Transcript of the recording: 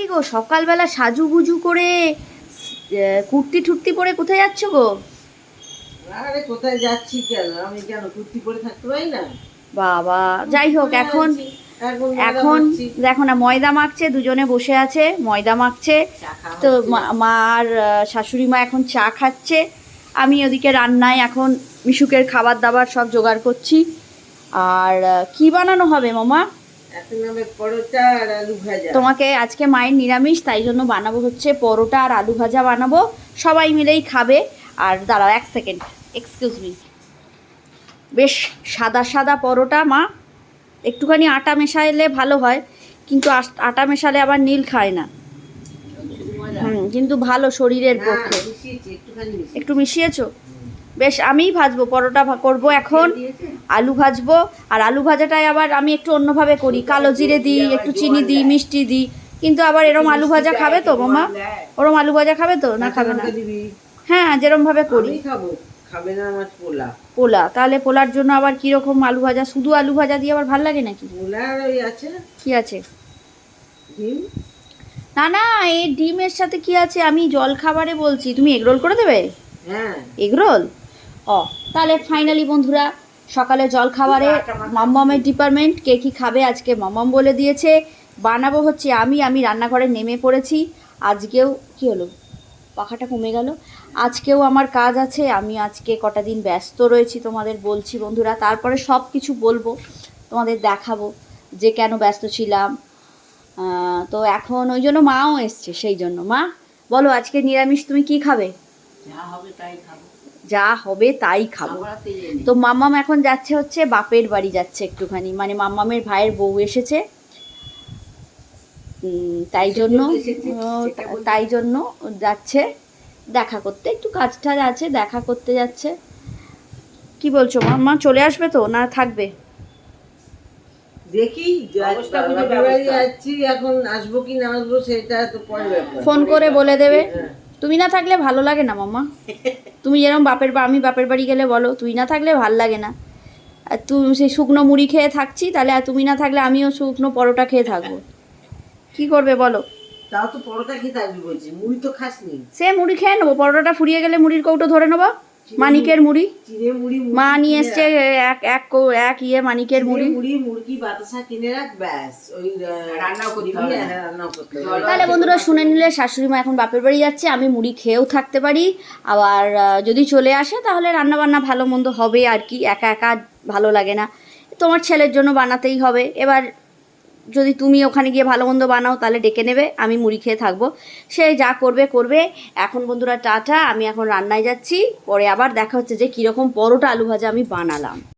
গো, সকালবেলা সাজুগুজু করে কুর্তি ঠুর্তি পরে কোথায় যাচ্ছ গো? আরে কোথায় যাচ্ছি কেন, আমি কেন কুর্তি পরে থাকতে পারি না? বাবা, যাই হোক, এখন এখন মাখাচ্ছি। দেখো না, ময়দা মাখছে, দুজনে বসে আছে ময়দা মাখছে। চা খাওয়া তো হচ্ছে। মা আর শাশুড়ি মা এখন চা খাচ্ছে, আমি ওদিকে রান্নায় এখন মিশুকের খাবার দাবার সব জোগাড় করছি। আর কি বানানো হবে মামা? এখন হবে পরোটা আর আলু ভাজা। তোমাকে আজকে মায়ের নিরামিষ, তাই জন্য বানাবো হচ্ছে পরোটা আর আলু ভাজা বানাবো, সবাই মিলেই খাবে। আর দাঁড়াও এক সেকেন্ড, এক্সকিউজ মি। বেশ সাদা সাদা পরোটা মা, একটুখানি আটা মেশাইলে ভালো হয়, কিন্তু আটা মেশালে আবার নীল খায় না। কিন্তু ভালো শরীরের না, পক্ষে। মিশিয়েছি, একটুখানি মিশিয়েছি। একটু মিশিয়েছো? বেশ, আমিই ভাজবো, পরোটা করবো এখন, দিয়েছে? আলু ভাজবো। আর আলু ভাজাটাই আবার আমি একটু অন্যভাবে করি, কালো জিরে দিই, একটু চিনি দিই, মিষ্টি দিই। কিন্তু আবার এরম আলু ভাজা খাবে তো মামা? ওরম আলু ভাজা খাবে তো, না খাবে না? কাঁচা লঙ্কা দিবি। হ্যাঁ, যেরম ভাবে করি। আমি খাবো, খাবে না আমার পোলা। পোলা, তাহলে পোলার জন্য আবার কিরকম আলু ভাজা? শুধু আলু ভাজা দিয়ে আবার ভাল লাগে নাকি? পোলার ওই আছে কি আছে? ডিম। না না, এই ডিমের সাথে কি আছে? আমি জল খাবারে বলছি, তুমি এগরোল করে দেবে? হ্যাঁ, এগরোল? ও, তাহলে ফাইনালি বন্ধুরা, সকালে জল খাবারে মাম্মামের ডিপার্টমেন্ট কে কী খাবে আজকে মাম্মাম বলে দিয়েছে। বানাবো হচ্ছে আমি রান্নাঘরে নেমে পড়েছি। আজকেও কি হলো, পাখাটা কমে গেল। আজকেও আমার কাজ আছে, আমি আজকে কটা দিন ব্যস্ত রয়েছি, তোমাদের বলছি বন্ধুরা, তারপরে সব কিছু বলবো, তোমাদের দেখাবো যে কেন ব্যস্ত ছিলাম। তো এখন ওই জন্য মাও এসছে, সেই জন্য। মা বলো, আজকে নিরামিষ তুমি কি খাবে? যা হবে তাই খাবো। যা হবে তাই খাবো। তো মাম্মাম এখন যাচ্ছে হচ্ছে বাপের বাড়ি, যাচ্ছে একটুখানি, মানে মাম্মামের ভাইয়ের বউ এসেছে, তাই জন্য যাচ্ছে দেখা করতে, একটু কাজ টাজ আছে, দেখা করতে যাচ্ছে। কি বলছো মাম্মা, চলে আসবে তো না থাকবে? দেখি বাপের বাড়ি যাচ্ছি, এখন আসবো কি না আসবো সেটা তো পরে ব্যাপার। ফোন করে বলে দেবে। হ্যাঁ। তুমি না থাকলে ভালো লাগে না মাম্মা। তুমি যেরকম আমি বাপের বাড়ি গেলে বলো তুই না থাকলে ভাল লাগে না। আর তুমি সেই শুকনো মুড়ি খেয়ে থাকছি, তাহলে আর তুমি না থাকলে আমিও শুকনো পরোটা খেয়ে থাকবো। কি করবে বলো? তাও তো পরোটা খেয়ে থাকবি বলছি, মুড়ি তো খাসনি। সে মুড়ি খেয়ে নেবো, পরোটাটা ফুরিয়ে গেলে মুড়ির কৌটো ধরে নেবো। মানিকের মুড়ি চিড়ে মুড়ি, মা নিয়ে এসছে, এক ইয়ে মানিকের মুড়ি। মুরগি বাতাসা কিনে রাখ, ব্যাস ওই রান্নাও করতে হবে। হ্যাঁ, রান্নাও করতে হবে। তাহলে বন্ধুরা শুনে নিলে, শাশুড়ি মা এখন বাপের বাড়ি যাচ্ছে, আমি মুড়ি খেয়েও থাকতে পারি। আবার যদি চলে আসে তাহলে রান্না বান্না ভালো মন্দ হবে আর কি, একা একা ভালো লাগে না, তোমার ছেলের জন্য বানাতেই হবে। এবার যদি তুমি ওখানে গিয়ে ভালো মন্দ বানাও তাহলে ডেকে নেবে, আমি মুড়ি খেয়ে থাকবো, সে যা করবে করবে। এখন বন্ধুরা টাটা, আমি এখন রান্নায় যাচ্ছি, পরে আবার দেখা হচ্ছে যে কীরকম পরোটা আলু ভাজা আমি বানালাম।